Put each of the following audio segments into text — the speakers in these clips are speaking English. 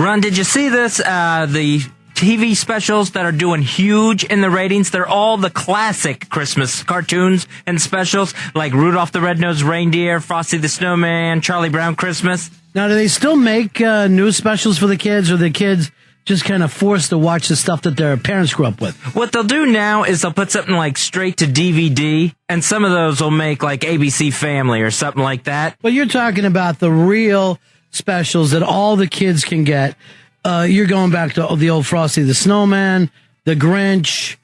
Ron, did you see this? The TV specials that are doing huge in the ratings, they're all the classic Christmas cartoons and specials, like Rudolph the Red-Nosed Reindeer, Frosty the Snowman, Charlie Brown Christmas. Now, do they still make new specials for the kids, or the kids just kind of forced to watch the stuff that their parents grew up with? What they'll do now is they'll put something like straight to DVD, and some of those will make like ABC Family or something like that. But you're talking about the real specials that all the kids can get. You're going back to the old Frosty the Snowman, the Grinch.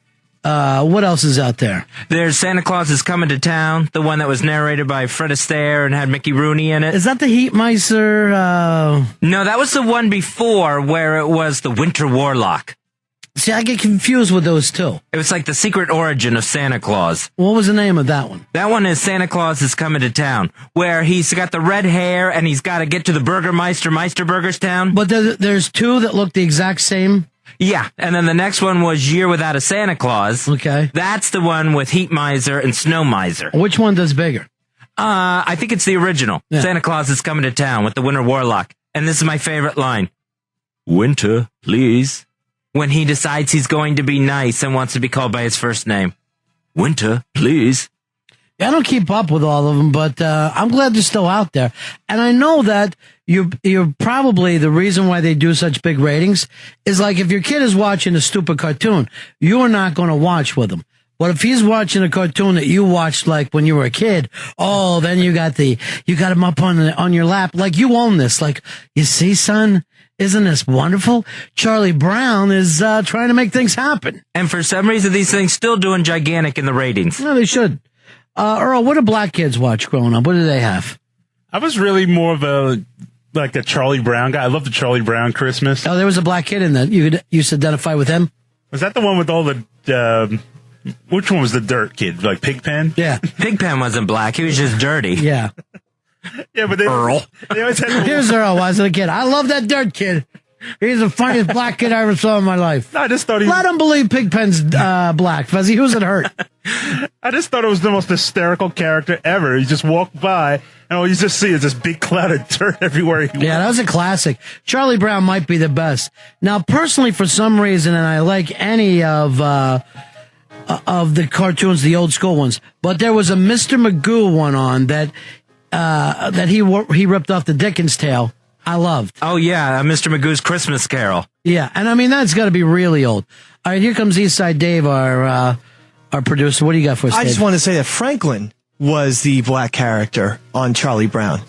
What else is out there? There's Santa Claus is Coming to Town, the one that was narrated by Fred Astaire and had Mickey Rooney in it. Is that the Heat Miser? No, that was the one before where it was the Winter Warlock. See, I get confused with those two. It was like the secret origin of Santa Claus. What was the name of that one? That one is Santa Claus is Coming to Town, where he's got the red hair and he's got to get to the Meisterburger's town. But there's two that look the exact same? Yeah, and then the next one was Year Without a Santa Claus. Okay. That's the one with Heat Miser and Snow Miser. Which one does bigger? I think it's the original. Yeah. Santa Claus is Coming to Town with the Winter Warlock. And this is my favorite line. Winter, please. When he decides he's going to be nice and wants to be called by his first name. Winter, please. I don't keep up with all of them, but I'm glad they're still out there. And I know that you're probably the reason why they do such big ratings is like if your kid is watching a stupid cartoon, you're not going to watch with him. But if he's watching a cartoon that you watched like when you were a kid, oh, then you got him up on your lap. Like you own this. Like, you see, son? Isn't this wonderful? Charlie Brown is trying to make things happen. And for some reason, these things still doing gigantic in the ratings. No, they should. Earl, what do black kids watch growing up? What do they have? I was really more of a Charlie Brown guy. I love the Charlie Brown Christmas. Oh, there was a black kid in that. You used to identify with him? Was that the one with all the... which one was the dirt kid? Like Pigpen? Yeah. Pigpen wasn't black. He was just dirty. Yeah. Yeah, but Earl. They always had Here's Earl. I was a kid. I love that dirt kid. He's the funniest black kid I ever saw in my life. I just thought Let him believe Pigpen's black. Fuzzy, who's it hurt? I just thought it was the most hysterical character ever. You just walk by, and all you just see is this big cloud of dirt everywhere he went. Yeah, that was a classic. Charlie Brown might be the best. Now, personally, for some reason, and I like any of the cartoons, the old school ones, but there was a Mr. Magoo one on that he ripped off the Dickens tale. I loved. Oh, yeah, Mr. Magoo's Christmas Carol. Yeah, and I mean, that's got to be really old. All right, here comes Eastside Dave, our producer. What do you got for us, I Dave? just want to say that Franklin was the black character on Charlie Brown.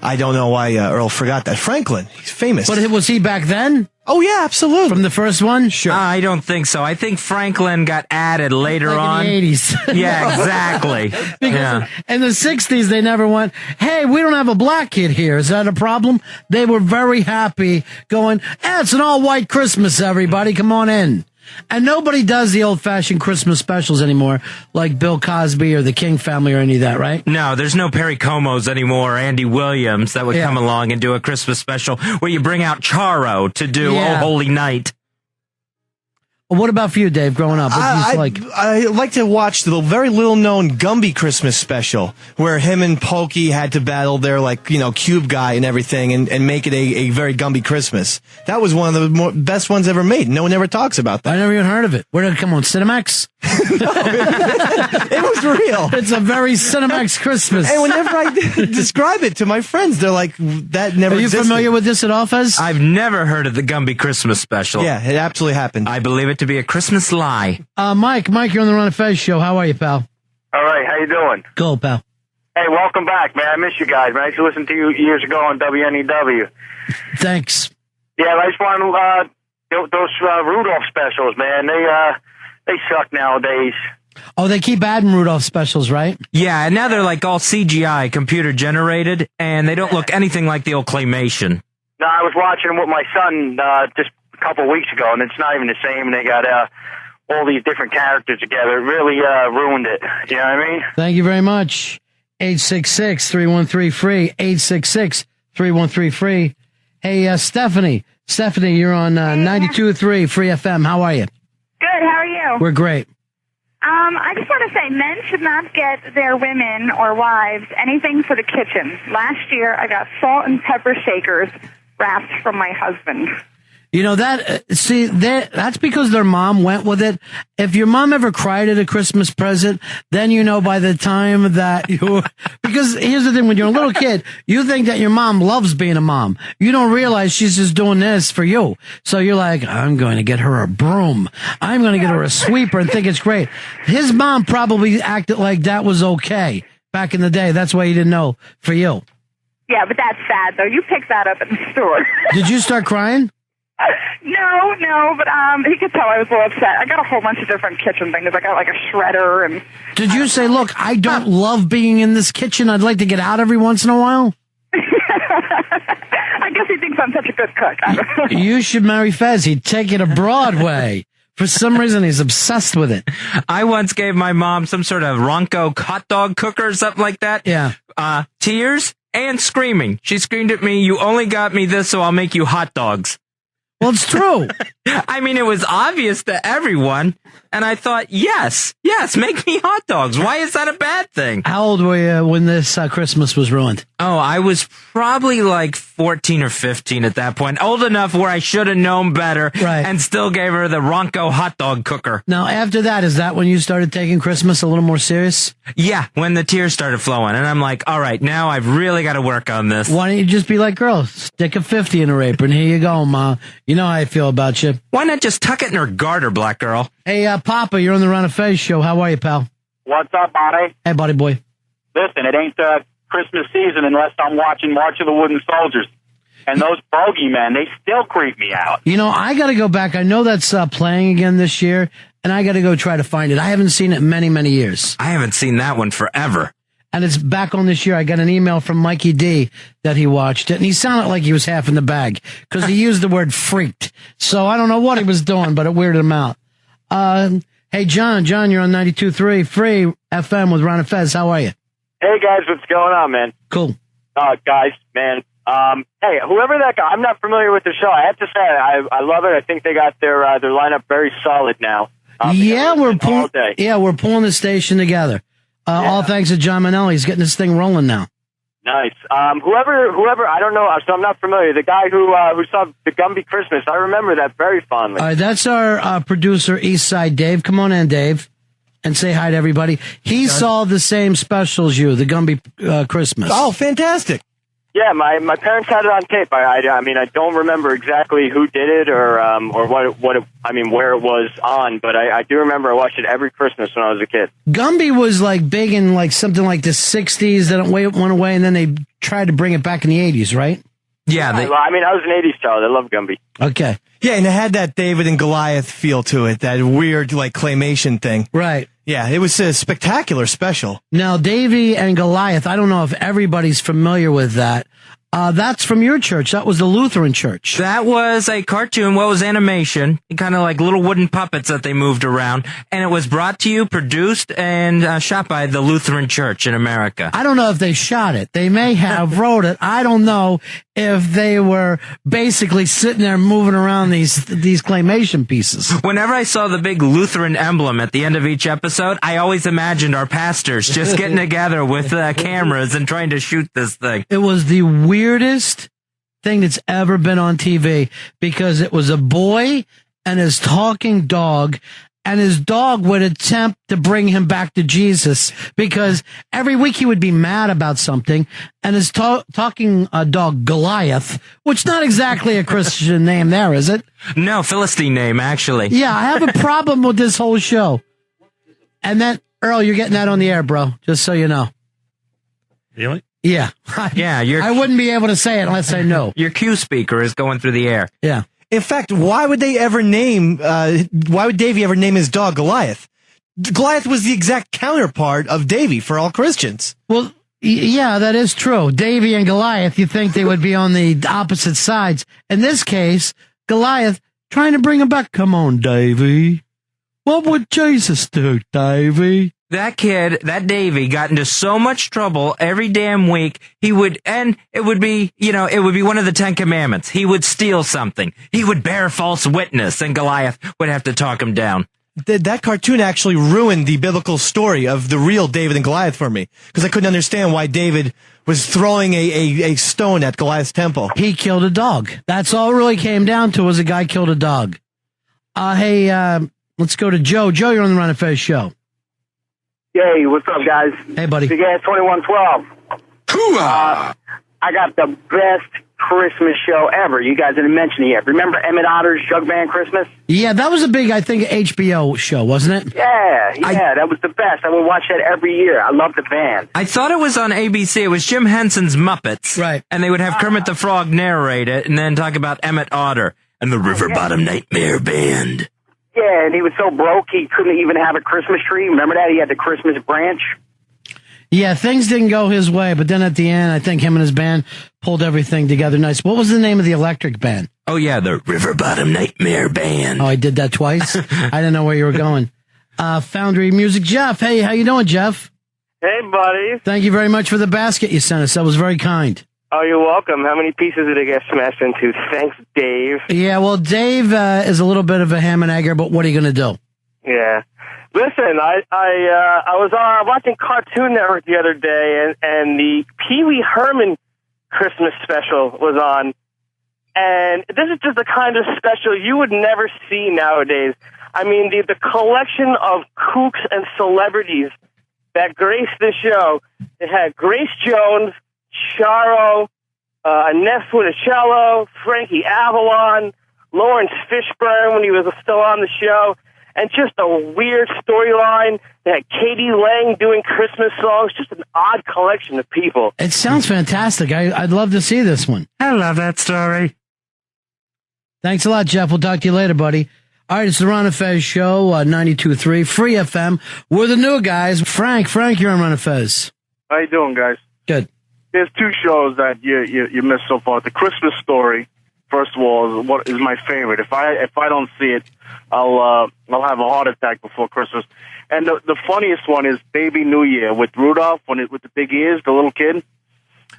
I don't know why Earl forgot that. Franklin, he's famous. But was he back then? Oh, yeah, absolutely. From the first one? Sure. I don't think so. I think Franklin got added later on. In the 80s. Yeah, exactly. Because in the 60s, they never went, hey, we don't have a black kid here. Is that a problem? They were very happy going, it's an all-white Christmas, everybody. Come on in. And nobody does the old-fashioned Christmas specials anymore, like Bill Cosby or the King family or any of that, right? No, there's no Perry Comos anymore or Andy Williams that would come along and do a Christmas special where you bring out Charo to do Oh Holy Night. What about for you, Dave, growing up? What did you like? I like to watch the very little-known Gumby Christmas special, where him and Pokey had to battle their, cube guy and everything and make it a very Gumby Christmas. That was one of the best ones ever made. No one ever talks about that. I never even heard of it. Where did it come on? Cinemax? It was real. It's a very Cinemax Christmas. And whenever I describe it to my friends, they're like, that never existed. Are you familiar with this at all, Fez? I've never heard of the Gumby Christmas special. Yeah, it absolutely happened. I believe it to be a Christmas lie. Mike, you're on the Ron and Fez show. How are you, pal? All right, how you doing? Go, pal. Hey, welcome back, man. I miss you guys, man. I used to listen to you years ago on WNEW. Thanks. Yeah, I just want to, those Rudolph specials, man, they suck nowadays. Oh, they keep adding Rudolph specials, right? Yeah, and now they're like all CGI, computer generated, and they don't look anything like the old claymation. No, I was watching them with my son just a couple of weeks ago, and it's not even the same. They got all these different characters together. It really ruined it. You know what I mean? Thank you very much. 866-313-FREE. 866-313-FREE. Hey, Stephanie. Stephanie, you're on 92.3 Free FM. How are you? Good. How are you? We're great. I just want to say men should not get their women or wives anything for the kitchen. Last year, I got salt and pepper shakers wrapped from my husband. You know that, that's because their mom went with it. If your mom ever cried at a Christmas present, then you know by the time that because here's the thing, when you're a little kid, you think that your mom loves being a mom. You don't realize she's just doing this for you. So you're like, I'm going to get her a broom. I'm going to get her a sweeper and think it's great. His mom probably acted like that was okay back in the day. That's why you didn't know for you. Yeah, but that's sad, though. You picked that up at the store. Did you start crying? No, but he could tell I was a little upset. I got a whole bunch of different kitchen things. I got like a shredder and... Did you say, look, I don't love being in this kitchen. I'd like to get out every once in a while? I guess he thinks I'm such a good cook. I don't know. You should marry Fez. He'd take you to Broadway. For some reason, he's obsessed with it. I once gave my mom some sort of Ronco hot dog cooker or something like that. Yeah. Tears and screaming. She screamed at me, "You only got me this, so I'll make you hot dogs." Well, it's true. I mean, it was obvious to everyone, and I thought, yes, make me hot dogs. Why is that a bad thing? How old were you when this Christmas was ruined? Oh, I was probably like 14 or 15 at that point. Old enough where I should have known better, right, and still gave her the Ronco hot dog cooker. Now, after that, is that when you started taking Christmas a little more serious? Yeah, when the tears started flowing, and I'm like, all right, now I've really got to work on this. Why don't you just be like, girl, stick a 50 in her apron. Here you go, Ma. You know how I feel about you. Why not just tuck it in her garter, black girl? Hey, Papa, you're on the Ron and Fez show. How are you, pal? What's up, buddy? Hey, buddy boy. Listen, it ain't Christmas season unless I'm watching March of the Wooden Soldiers. And those bogeymen, they still creep me out. You know, I got to go back. I know that's playing again this year, and I got to go try to find it. I haven't seen it in many, many years. I haven't seen that one forever. And it's back on this year. I got an email from Mikey D that he watched it, and he sounded like he was half in the bag because he used the word freaked. So I don't know what he was doing, but it weirded him out. Hey, John, you're on 92.3 Free FM with Ron and Fez. How are you? Hey, guys, what's going on, man? Cool. Guys, man. Hey, whoever that guy, I'm not familiar with the show. I have to say, I love it. I think they got their lineup very solid now. We're pulling the station together. All thanks to John Manelli. He's getting this thing rolling now. Nice. Whoever, I don't know, so I'm not familiar. The guy who saw the Gumby Christmas, I remember that very fondly. All right, that's our producer, Eastside Dave. Come on in, Dave, and say hi to everybody. He saw the same special as you, the Gumby Christmas. Oh, fantastic. Yeah, my parents had it on tape. I mean, I don't remember exactly who did it or where it was on, but I do remember I watched it every Christmas when I was a kid. Gumby was like big in like something like the 60s, then it went away, and then they tried to bring it back in the 80s, right? Yeah. I was an 80s child. I love Gumby. Okay. Yeah, and it had that David and Goliath feel to it, that weird like claymation thing. Right. Yeah, it was a spectacular special. Now, Davy and Goliath, I don't know if everybody's familiar with that. That's from your church. That was the Lutheran church. That was a cartoon. What was animation? Kind of like little wooden puppets that they moved around. And it was brought to you, produced, and shot by the Lutheran Church in America. I don't know if they shot it. They may have wrote it. I don't know if they were basically sitting there moving around these claymation pieces. Whenever I saw the big Lutheran emblem at the end of each episode, I always imagined our pastors just getting together with cameras and trying to shoot this thing. It was the weirdest thing that's ever been on TV because it was a boy and his talking dog, and his dog would attempt to bring him back to Jesus because every week he would be mad about something, and his talking dog Goliath, which not exactly a Christian name there, is it? No, Philistine name, actually. Yeah, I have a problem with this whole show. And then, Earl, you're getting that on the air, bro, just so you know. Really? Yeah. Yeah, I wouldn't be able to say it unless I know. Your cue speaker is going through the air. Yeah. In fact, why would Davey ever name his dog Goliath? Goliath was the exact counterpart of Davey for all Christians. Well, yeah, that is true. Davey and Goliath, you think they would be on the opposite sides. In this case, Goliath trying to bring him back. Come on, Davey. What would Jesus do, Davey? That kid, that Davey, got into so much trouble every damn week. It would be one of the 10 Commandments. He would steal something. He would bear false witness, and Goliath would have to talk him down. That cartoon actually ruined the biblical story of the real David and Goliath for me, because I couldn't understand why David was throwing a stone at Goliath's temple. He killed a dog. That's all it really came down to, was a guy killed a dog. Hey, let's go to Joe. Joe, you're on the Ron and Fez show. Hey, what's up, guys? Hey, buddy. Big Ass 2112. I got the best Christmas show ever. You guys didn't mention it yet. Remember Emmett Otters Jug Band Christmas? Yeah, that was a big, I think, HBO show, wasn't it? Yeah, that was the best. I would watch that every year. I love the band. I thought it was on ABC. It was Jim Henson's Muppets. Right. And they would have Kermit the Frog narrate it and then talk about Emmett Otter and the River Bottom Nightmare Band. Yeah, and he was so broke he couldn't even have a Christmas tree. Remember that? He had the Christmas branch. Yeah, things didn't go his way, but then at the end, I think him and his band pulled everything together nice. What was the name of the electric band? Oh, yeah, the River Bottom Nightmare Band. Oh, I did that twice? I didn't know where you were going. Foundry Music, Jeff. Hey, how you doing, Jeff? Hey, buddy. Thank you very much for the basket you sent us. That was very kind. Oh, you're welcome. How many pieces did it get smashed into? Thanks, Dave. Yeah, well, Dave is a little bit of a ham and egger, but what are you going to do? Yeah. Listen, I was watching Cartoon Network the other day, and the Pee Wee Herman Christmas special was on. And this is just the kind of special you would never see nowadays. I mean, the collection of kooks and celebrities that graced this show. It had Grace Jones, Charo, Annette Funicello, Frankie Avalon, Lawrence Fishburne when he was still on the show, and just a weird storyline. They had Katie Lang doing Christmas songs, just an odd collection of people. It sounds fantastic. I'd love to see this one. I love that story. Thanks a lot, Jeff. We'll talk to you later, buddy. All right, it's the Ron and Fez show, 92.3, Free FM. We're the new guys. Frank, you're on Ron and Fez. How you doing, guys? Good. There's two shows that you missed so far. The Christmas Story, first of all, is my favorite. If I don't see it, I'll have a heart attack before Christmas. And the funniest one is Baby New Year with Rudolph with the big ears, the little kid.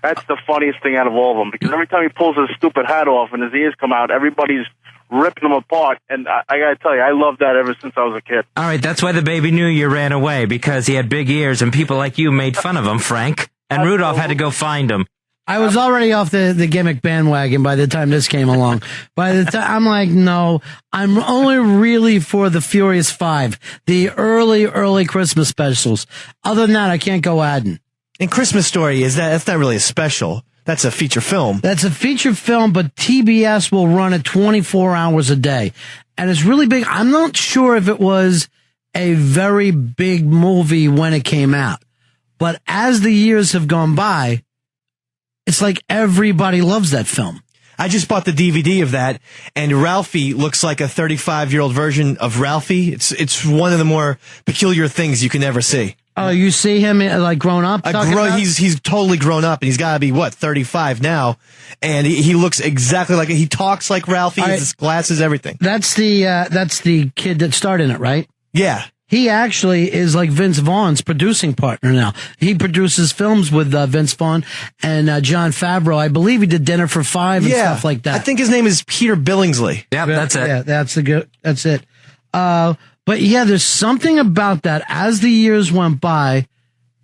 That's the funniest thing out of all of them, because every time he pulls his stupid hat off and his ears come out, everybody's ripping them apart. And I got to tell you, I loved that ever since I was a kid. All right, that's why the Baby New Year ran away, because he had big ears and people like you made fun of him, Frank. And Rudolph had to go find him. I was already off the gimmick bandwagon by the time this came along. By the time I'm like, no, I'm only really for the Furious 5, the early Christmas specials. Other than that, I can't go adding. And Christmas Story, that's not really a special. That's a feature film. That's a feature film, but TBS will run it 24 hours a day. And it's really big. I'm not sure if it was a very big movie when it came out. But as the years have gone by, it's like everybody loves that film. I just bought the DVD of that, and Ralphie looks like a 35-year-old version of Ralphie. It's one of the more peculiar things you can ever see. Oh, you see him like grown up? He's totally grown up, and he's got to be 35 now, and he looks exactly like he talks like Ralphie. His glasses, everything. That's the kid that starred in it, right? Yeah. He actually is like Vince Vaughn's producing partner now. He produces films with Vince Vaughn and John Favreau. I believe he did Dinner for Five and stuff like that. I think his name is Peter Billingsley. Yep, that's it. Yeah, that's it. But yeah, there's something about that. As the years went by,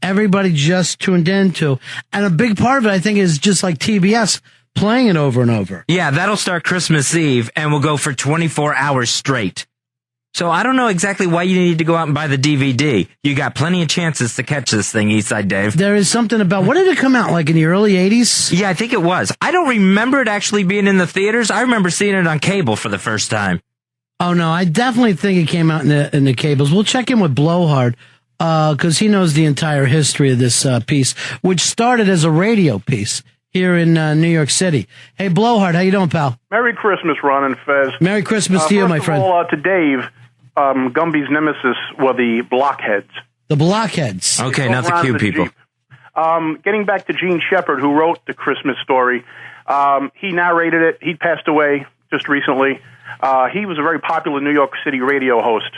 everybody just tuned into, and a big part of it, I think, is just like TBS playing it over and over. Yeah, that'll start Christmas Eve and will go for 24 hours straight. So I don't know exactly why you need to go out and buy the DVD. You got plenty of chances to catch this thing, Eastside Dave. There is something about, when did it come out, like in the early 80s? Yeah, I think it was. I don't remember it actually being in the theaters. I remember seeing it on cable for the first time. Oh, no, I definitely think it came out in the cables. We'll check in with Blowhard, because he knows the entire history of this piece, which started as a radio piece here in New York City. Hey, Blowhard, how you doing, pal? Merry Christmas, Ron and Fez. Merry Christmas to you, my friend. First of all, to Dave, Gumby's nemesis were the blockheads. The blockheads. Okay, not the cute people. Getting back to Gene Shepard, who wrote The Christmas Story, he narrated it. He passed away just recently. He was a very popular New York City radio host.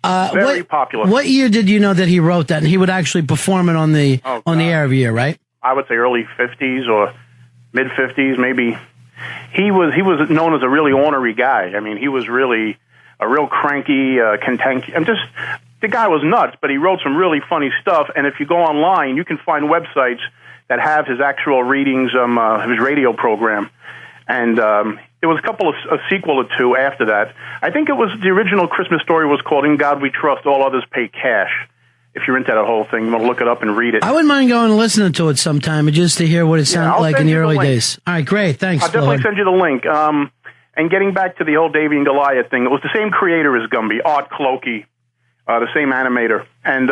Very popular. What year did you know that he wrote that? And he would actually perform it on the air every year, right? I would say early 50s or mid 50s, maybe. He was known as a really ornery guy. I mean, he was really a real cranky, cantankerous. The guy was nuts, but he wrote some really funny stuff. And if you go online, you can find websites that have his actual readings, his radio program. And there was a sequel or two after that. I think it was the original Christmas story was called In God We Trust, All Others Pay Cash. If you're into that whole thing, you want to look it up and read it. I wouldn't mind going and listening to it sometime just to hear what it sounded like in the early days. All right, great. Thanks, I'll definitely send you the link. And getting back to the whole Davy and Goliath thing, it was the same creator as Gumby, Art Clokey, the same animator. And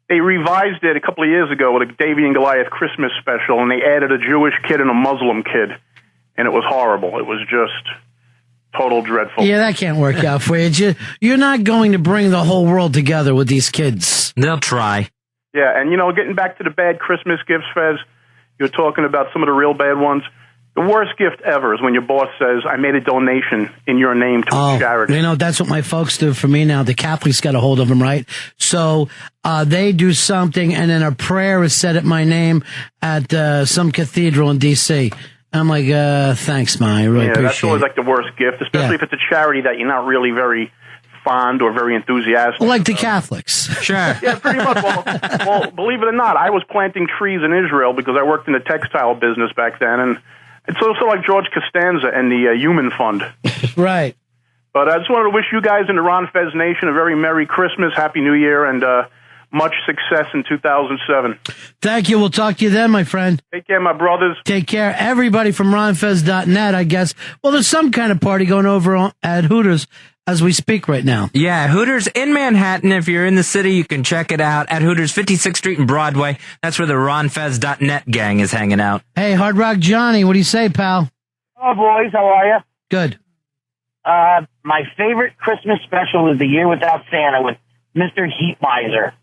they revised it a couple of years ago with a Davy and Goliath Christmas special, and they added a Jewish kid and a Muslim kid. And it was horrible. It was just total dreadful. Yeah, that can't work out for you. You're not going to bring the whole world together with these kids. They'll try. Yeah, and, getting back to the bad Christmas gifts, Fez, you're talking about some of the real bad ones. The worst gift ever is when your boss says, I made a donation in your name to a charity. That's what my folks do for me now. The Catholics got a hold of them, right? So they do something, and then a prayer is said at my name at some cathedral in D.C., I'm like, thanks, Ma. I really appreciate it. That's always like the worst gift, especially if it's a charity that you're not really very fond or very enthusiastic. Like the Catholics. Sure. Yeah, pretty much. Well, believe it or not, I was planting trees in Israel because I worked in the textile business back then, and it's also like George Costanza and the Human Fund. Right. But I just wanted to wish you guys in the Ron Fez Nation a very Merry Christmas, Happy New Year, and much success in 2007. Thank you. We'll talk to you then, my friend. Take care, my brothers. Take care. Everybody from ronfez.net, I guess. Well, there's some kind of party going over at Hooters as we speak right now. Yeah, Hooters in Manhattan. If you're in the city, you can check it out at Hooters, 56th Street and Broadway. That's where the ronfez.net gang is hanging out. Hey, Hard Rock Johnny, what do you say, pal? Oh, boys, how are you? Good. My favorite Christmas special is The Year Without Santa with Mr. Heat Miser.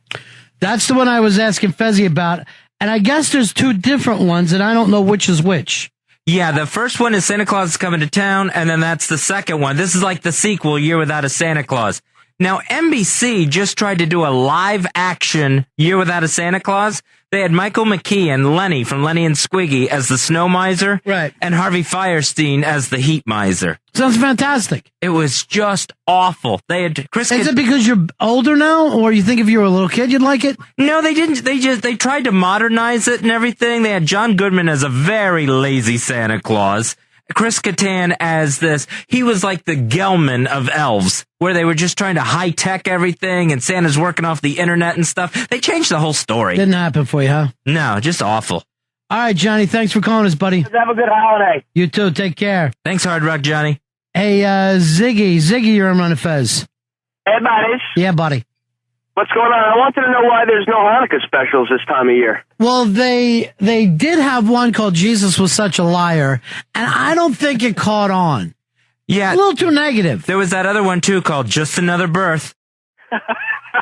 That's the one I was asking Fezzi about. And I guess there's two different ones, and I don't know which is which. Yeah, the first one is Santa Claus is Coming to Town, and then that's the second one. This is like the sequel, Year Without a Santa Claus. Now, NBC just tried to do a live-action Year Without a Santa Claus. They had Michael McKee and Lenny from Lenny and Squiggy as the Snow Miser. Right. And Harvey Fierstein as the Heat Miser. Sounds fantastic. It was just awful. They had Chris. Is it because you're older now, or you think if you were a little kid you'd like it? No, they didn't. They tried to modernize it and everything. They had John Goodman as a very lazy Santa Claus. Chris Kattan as this. He was like the Gelman of elves, where they were just trying to high-tech everything, and Santa's working off the internet and stuff. They changed the whole story. Didn't happen for you, huh? No, just awful. All right, Johnny, thanks for calling us, buddy. Have a good holiday. You too. Take care. Thanks, Hard Rock Johnny. Hey, Ziggy. Ziggy, you're on Run Fez. Hey, buddies. Yeah, buddy. What's going on? I wanted to know why there's no Hanukkah specials this time of year. Well, they did have one called Jesus Was Such a Liar, and I don't think it caught on. Yeah. A little too negative. There was that other one, too, called Just Another Birth.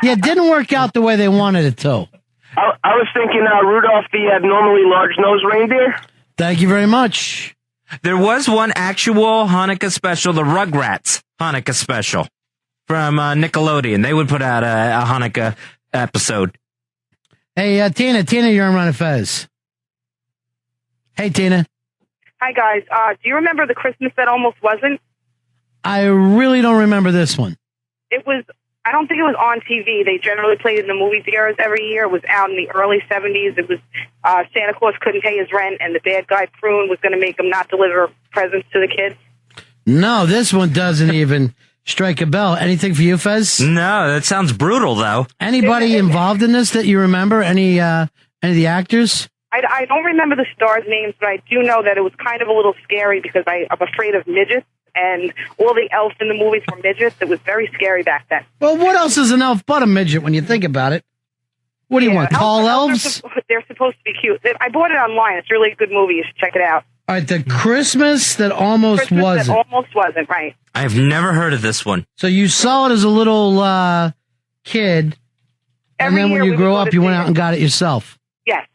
Yeah, it didn't work out the way they wanted it to. I was thinking Rudolph the abnormally large-nosed reindeer. Thank you very much. There was one actual Hanukkah special, the Rugrats Hanukkah special from Nickelodeon. They would put out a Hanukkah episode. Hey, Tina, you're on Run Fez. Hey, Tina. Hi, guys. Do you remember the Christmas that almost wasn't? I really don't remember this one. It was, I don't think it was on TV. They generally played it in the movie theaters every year. It was out in the early 70s. It was Santa Claus couldn't pay his rent, and the bad guy Prune was going to make him not deliver presents to the kids. No, this one doesn't even strike a bell. Anything for you, Fez? No, that sounds brutal, though. Anybody involved in this that you remember? Any of the actors? I don't remember the stars' names, but I do know that it was kind of a little scary because I'm afraid of midgets, and all the elves in the movies were midgets. It was very scary back then. Well, what else is an elf but a midget when you think about it? What do you want, tall elves? They're supposed to be cute. I bought it online. It's really a good movie. You should check it out. All right, the Christmas that almost wasn't. That almost wasn't, right. I've never heard of this one. So you saw it as a little kid, and then when you grew up, you went out and got it yourself. Yes.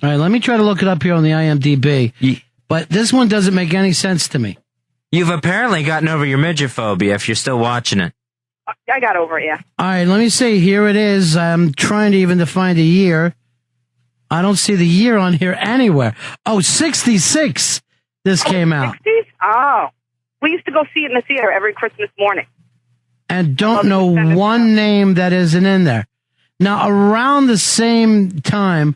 All right, let me try to look it up here on the IMDb. But this one doesn't make any sense to me. You've apparently gotten over your midget phobia if you're still watching it. I got over it, yeah. All right, let me see. Here it is. I'm trying to even to find a year. I don't see the year on here anywhere. Oh, 66 this came out. 60s? Oh. We used to go see it in the theater every Christmas morning. And don't know one name that isn't in there. Now, around the same time,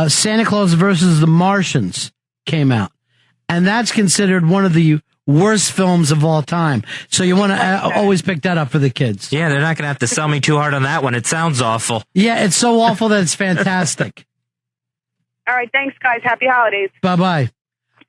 Santa Claus versus the Martians came out. And that's considered one of the worst films of all time. So you want to always pick that up for the kids. Yeah, they're not going to have to sell me too hard on that one. It sounds awful. Yeah, it's so awful that it's fantastic. All right, thanks, guys. Happy holidays. Bye-bye.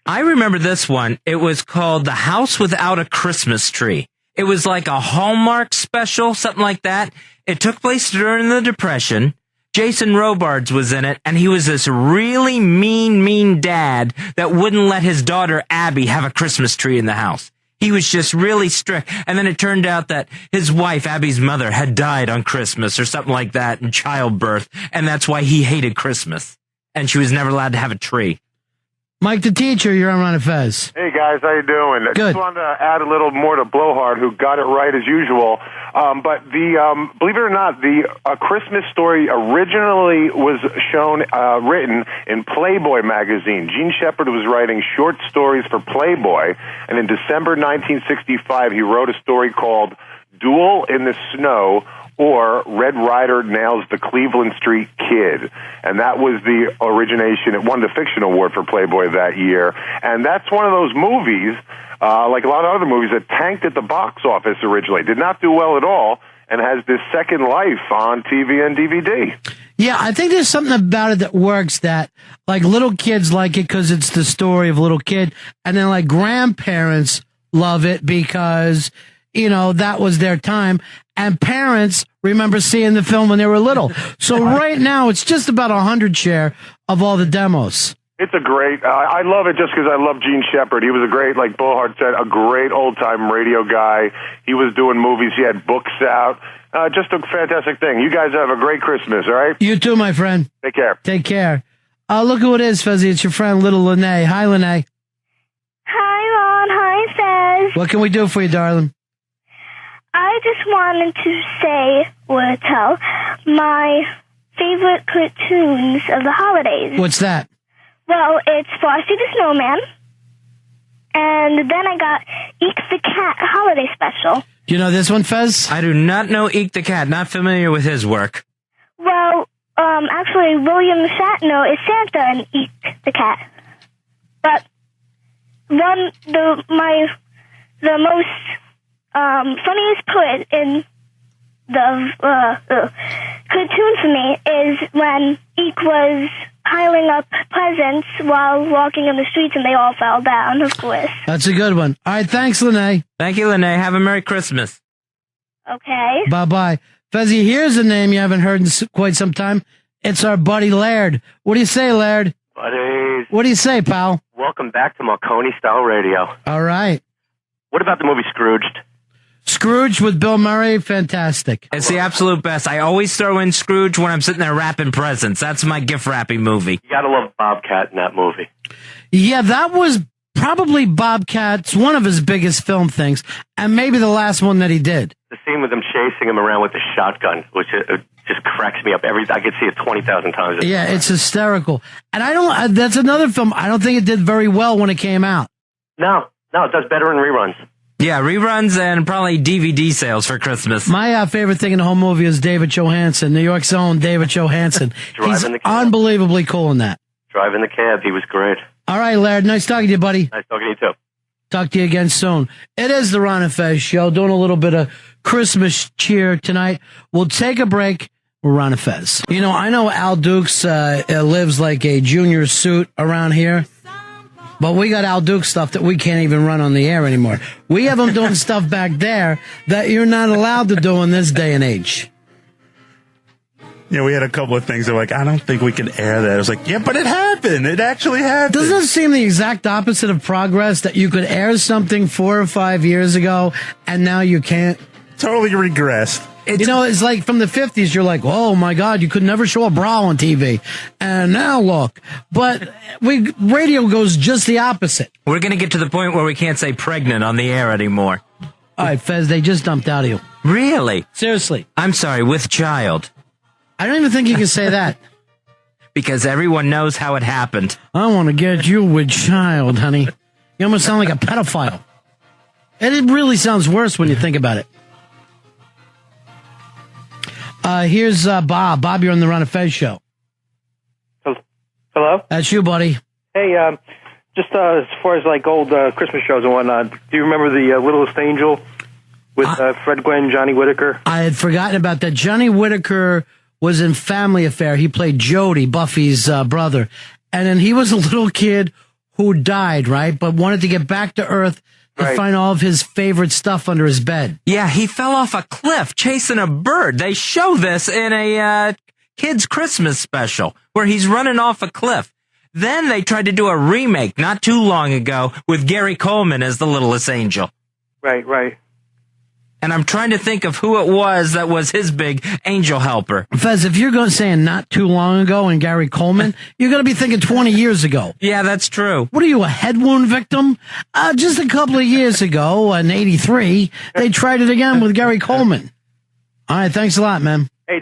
I remember this one. It was called The House Without a Christmas Tree. It was like a Hallmark special, something like that. It took place during the Depression. Jason Robards was in it, and he was this really mean dad that wouldn't let his daughter Abby have a Christmas tree in the house. He was just really strict. And then it turned out that his wife, Abby's mother, had died on Christmas or something like that in childbirth, and that's why he hated Christmas. And she was never allowed to have a tree. Mike the Teacher, you're on Ron and Fez. Hey, guys, how you doing? Good. I just wanted to add a little more to Blowhard, who got it right as usual. But believe it or not, the Christmas Story originally was written in Playboy magazine. Gene Shepard was writing short stories for Playboy, and in December 1965, he wrote a story called Duel in the Snow, or Red Ryder Nails the Cleveland Street Kid. And that was the origination. It won the Fiction Award for Playboy that year. And that's one of those movies, like a lot of other movies, that tanked at the box office originally. Did not do well at all, and has this second life on TV and DVD. Yeah, I think there's something about it that works, that like little kids like it because it's the story of a little kid, and then like grandparents love it because, you know, that was their time. And parents remember seeing the film when they were little. So right now, it's just about 100 share of all the demos. It's a great, I love it just because I love Gene Shepard. He was a great, like Blowhard said, a great old-time radio guy. He was doing movies. He had books out. Just a fantastic thing. You guys have a great Christmas, all right? You too, my friend. Take care. Take care. Look who it is, Fezzy. It's your friend, Little Lene. Hi, Lene. Hi, Ron. Hi, Fez. What can we do for you, darling? I just wanted to say or tell my favorite cartoons of the holidays. What's that? Well, it's Frosty the Snowman, and then I got Eek the Cat Holiday Special. Do you know this one, Fez? I do not know Eek the Cat. Not familiar with his work. Well, actually, William Shatner is Santa in Eek the Cat. But the most funniest part in the cartoon for me is when Eek was piling up presents while walking in the streets and they all fell down, of course. That's a good one. All right, thanks, Lene. Thank you, Lene. Have a Merry Christmas. Okay. Bye-bye. Fezzy, here's a name you haven't heard in quite some time. It's our buddy Laird. What do you say, Laird? Buddies. What do you say, pal? Welcome back to Marconi-style radio. All right. What about the movie Scrooged? Scrooge with Bill Murray, fantastic. It's the absolute best. I always throw in Scrooge when I'm sitting there wrapping presents. That's my gift wrapping movie. You gotta love Bobcat in that movie. Yeah, that was probably Bobcat's one of his biggest film things, and maybe the last one that he did. The scene with him chasing him around with the shotgun, which it just cracks me up. I could see it 20,000 times. Yeah, it's hysterical. And that's another film, I don't think it did very well when it came out. No, it does better in reruns. Yeah, reruns and probably DVD sales for Christmas. My favorite thing in the whole movie is David Johansen, New York's own David Johansen. He's unbelievably cool in that. Driving the cab, he was great. All right, Laird, nice talking to you, buddy. Nice talking to you, too. Talk to you again soon. It is the Ron and Fez Show, doing a little bit of Christmas cheer tonight. We'll take a break. We're Ron and Fez. You know, I know Al Dukes lives like a junior suit around here. But we got Al Duke stuff that we can't even run on the air anymore. We have him doing stuff back there that you're not allowed to do in this day and age. Yeah, we had a couple of things that were like, I don't think we can air that. I was like, yeah, but it happened. It actually happened. Doesn't it seem the exact opposite of progress, that you could air something 4 or 5 years ago and now you can't? Totally regressed. It's like from the 50s, you're like, oh my God, you could never show a bra on TV. And now look. But radio goes just the opposite. We're going to get to the point where we can't say pregnant on the air anymore. All right, Fez, they just dumped out of you. Really? Seriously. I'm sorry, with child. I don't even think you can say that. Because everyone knows how it happened. I want to get you with child, honey. You almost sound like a pedophile. And it really sounds worse when you think about it. Here's Bob. Bob, you're on the Ron and Fez Show. Hello? That's you, buddy. Hey, just as far as like old Christmas shows and whatnot, do you remember the Littlest Angel with Fred Gwynn, Johnny Whitaker? I had forgotten about that. Johnny Whitaker was in Family Affair. He played Jody, Buffy's brother. And then he was a little kid who died, right? But wanted to get back to Earth to find all of his favorite stuff under his bed. Yeah, he fell off a cliff chasing a bird. They show this in a kid's Christmas special where he's running off a cliff. Then they tried to do a remake not too long ago with Gary Coleman as the Littlest Angel. Right. And I'm trying to think of who it was that was his big angel helper. Fez, if you're saying not too long ago and Gary Coleman, you're going to be thinking 20 years ago. Yeah, that's true. What are you, a head wound victim? Just a couple of years ago, in 83, they tried it again with Gary Coleman. All right, thanks a lot, man. Hey,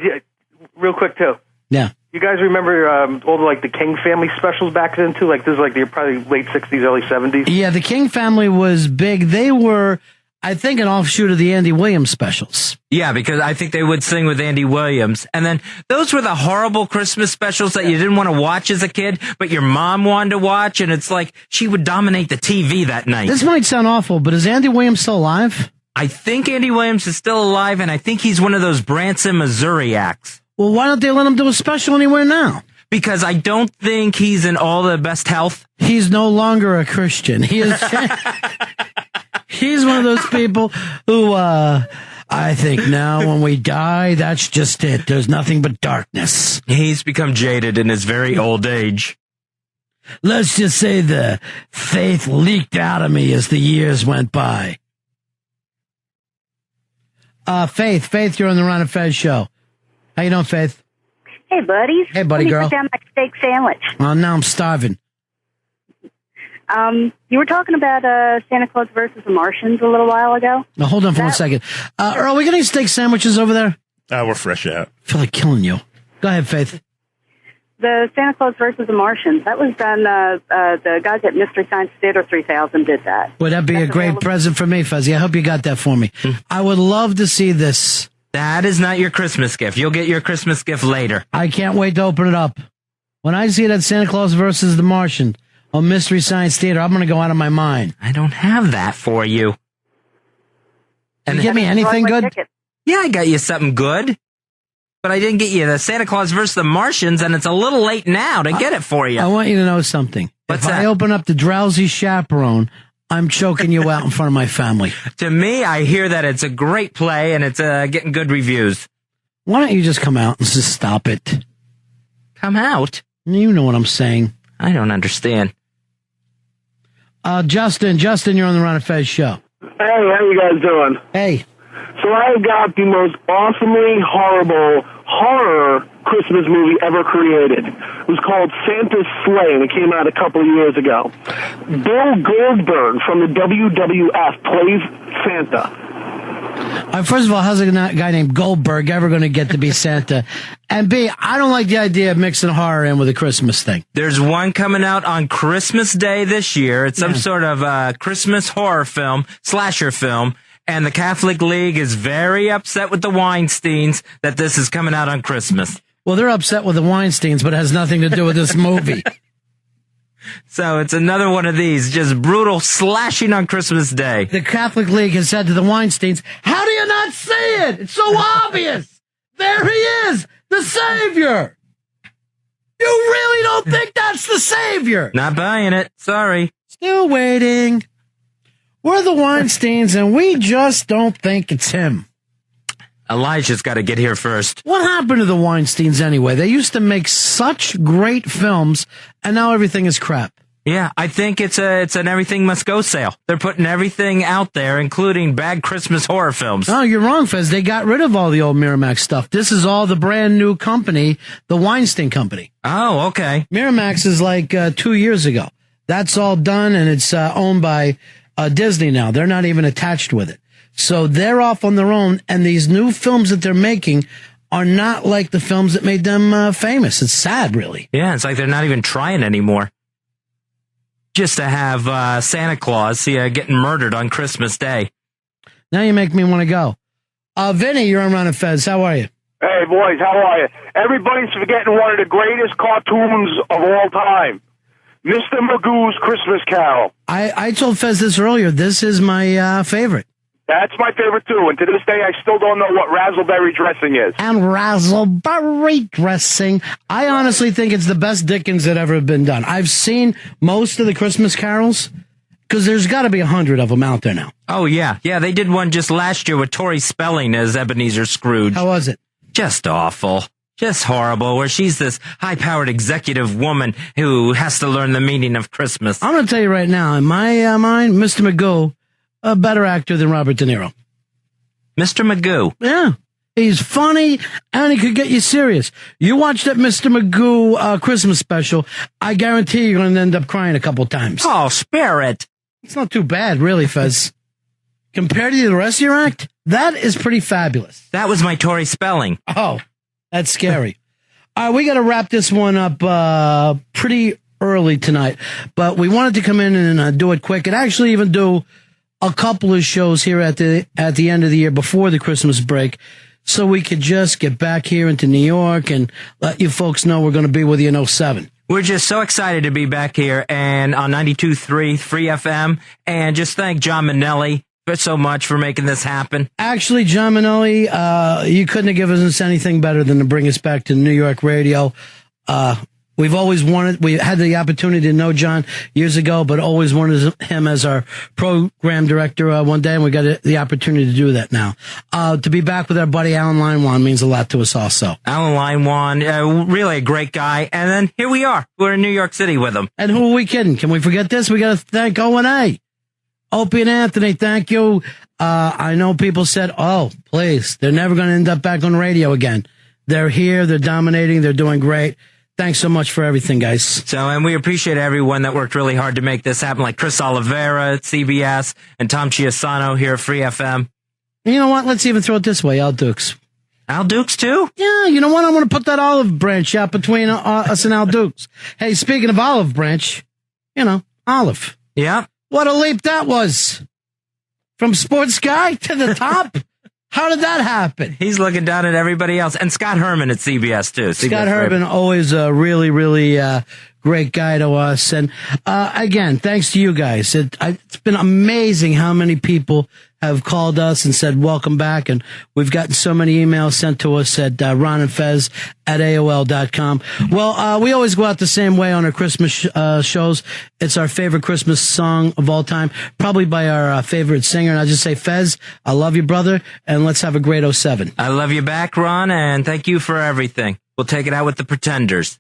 real quick, too. Yeah. You guys remember all the King family specials back then, too? Like, this is like the probably late 60s, early 70s? Yeah, the King family was big. They were, I think, an offshoot of the Andy Williams specials. Yeah, because I think they would sing with Andy Williams. And then those were the horrible Christmas specials that you didn't want to watch as a kid, but your mom wanted to watch, and it's like she would dominate the TV that night. This might sound awful, but is Andy Williams still alive? I think Andy Williams is still alive, and I think he's one of those Branson, Missouri acts. Well, why don't they let him do a special anywhere now? Because I don't think he's in all the best health. He's no longer a Christian. He is. He's one of those people who, I think now when we die, that's just it. There's nothing but darkness. He's become jaded in his very old age. Let's just say the faith leaked out of me as the years went by. Faith, you're on the Ron and Fez show. How you doing, Faith? Hey, buddies. Hey, buddy Let me girl. put down my steak sandwich. Oh, now I'm starving. You were talking about Santa Claus versus the Martians a little while ago. Now, hold on for 1 second. Earl, we got any steak sandwiches over there? We're fresh out. I feel like killing you. Go ahead, Faith. The Santa Claus versus the Martians. That was done, the guys at Mystery Science Theater 3000 did that. Would that be a great present for me, Fuzzy? I hope you got that for me. I would love to see this. That is not your Christmas gift. You'll get your Christmas gift later. I can't wait to open it up. When I see that Santa Claus versus the Martian on Mystery Science Theater, I'm going to go out of my mind. I don't have that for you. And you get me anything good? Yeah, I got you something good. But I didn't get you the Santa Claus versus the Martians, and it's a little late now to get it for you. I want you to know something. What's if that? I open up the Drowsy Chaperone, I'm choking you out in front of my family. To me, I hear that it's a great play, and it's getting good reviews. Why don't you just come out and just stop it? Come out? You know what I'm saying. I don't understand. Justin, you're on the Ron and Fez show. Hey, how you guys doing? Hey. So I got the most awesomely horrible horror Christmas movie ever created. It was called Santa's Sleigh, and it came out a couple of years ago. Bill Goldberg from the WWF plays Santa. First of all, how's a guy named Goldberg ever going to get to be Santa? And B, I don't like the idea of mixing horror in with a Christmas thing. There's one coming out on Christmas Day this year. It's some sort of Christmas horror film, slasher film. And the Catholic League is very upset with the Weinsteins that this is coming out on Christmas. Well, they're upset with the Weinsteins, but it has nothing to do with this movie. So it's another one of these, just brutal slashing on Christmas Day. The Catholic League has said to the Weinsteins, how do you not see it? It's so obvious. There he is, the Savior. You really don't think that's the Savior? Not buying it. Sorry. Still waiting. We're the Weinsteins, and we just don't think it's him. Elijah's got to get here first. What happened to the Weinsteins anyway? They used to make such great films, and now everything is crap. Yeah, I think it's an everything must go sale. They're putting everything out there, including bad Christmas horror films. Oh, you're wrong, Fez. They got rid of all the old Miramax stuff. This is all the brand new company, the Weinstein Company. Oh, okay. Miramax is like 2 years ago. That's all done, and it's owned by Disney now. They're not even attached with it. So they're off on their own, and these new films that they're making are not like the films that made them famous. It's sad, really. Yeah, it's like they're not even trying anymore. Just to have Santa Claus getting murdered on Christmas Day. Now you make me want to go. Vinny, you're on Ron and Fez. How are you? Hey, boys, how are you? Everybody's forgetting one of the greatest cartoons of all time, Mr. Magoo's Christmas Carol. I told Fez this earlier. This is my favorite. That's my favorite, too. And to this day, I still don't know what razzleberry dressing is. And razzleberry dressing. I honestly think it's the best Dickens that ever been done. I've seen most of the Christmas carols, because there's got to be 100 of them out there now. Oh, yeah. Yeah, they did one just last year with Tori Spelling as Ebenezer Scrooge. How was it? Just awful. Just horrible, where she's this high-powered executive woman who has to learn the meaning of Christmas. I'm going to tell you right now, in my mind, Mr. Magoo, a better actor than Robert De Niro. Mr. Magoo? Yeah. He's funny, and he could get you serious. You watch that Mr. Magoo Christmas special, I guarantee you're going to end up crying a couple times. Oh, spare it. It's not too bad, really, Fez. Compared to the rest of your act, that is pretty fabulous. That was my Tori Spelling. Oh, that's scary. All right, we got to wrap this one up pretty early tonight, but we wanted to come in and do it quick and actually even do a couple of shows here at the end of the year before the Christmas break, so we could just get back here into New York and let you folks know we're going to be with you in 07. We're just so excited to be back here and on 92.3 Free FM, and just thank John Minnelli so much for making this happen. Actually, John Minnelli, you couldn't have given us anything better than to bring us back to New York radio. We had the opportunity to know John years ago, but always wanted him as our program director one day, and we got the opportunity to do that now. To be back with our buddy Alan Linewan means a lot to us also. Alan Linewan, really a great guy, and then here we are. We're in New York City with him. And who are we kidding? Can we forget this? We got to thank O&A. Opie and Anthony, thank you. I know people said, oh, please, they're never going to end up back on radio again. They're here, they're dominating, they're doing great. Thanks so much for everything, guys. So, and we appreciate everyone that worked really hard to make this happen, like Chris Oliveira at CBS and Tom Chiasano here at Free FM. You know what? Let's even throw it this way, Al Dukes. Al Dukes, too? Yeah, you know what? I'm going to put that olive branch out between us and Al Dukes. Hey, speaking of olive branch, olive. Yeah. What a leap that was. From sports guy to the top. How did that happen? He's looking down at everybody else. And Scott Herman at CBS, too. Scott Herman, always a really, really great guy to us. And again, thanks to you guys. It's been amazing how many people have called us and said, welcome back. And we've gotten so many emails sent to us at Ron and Fez at AOL.com. Well, we always go out the same way on our Christmas shows. It's our favorite Christmas song of all time, probably by our favorite singer. And I just say, Fez, I love you, brother, and let's have a great 07. I love you back, Ron, and thank you for everything. We'll take it out with the Pretenders.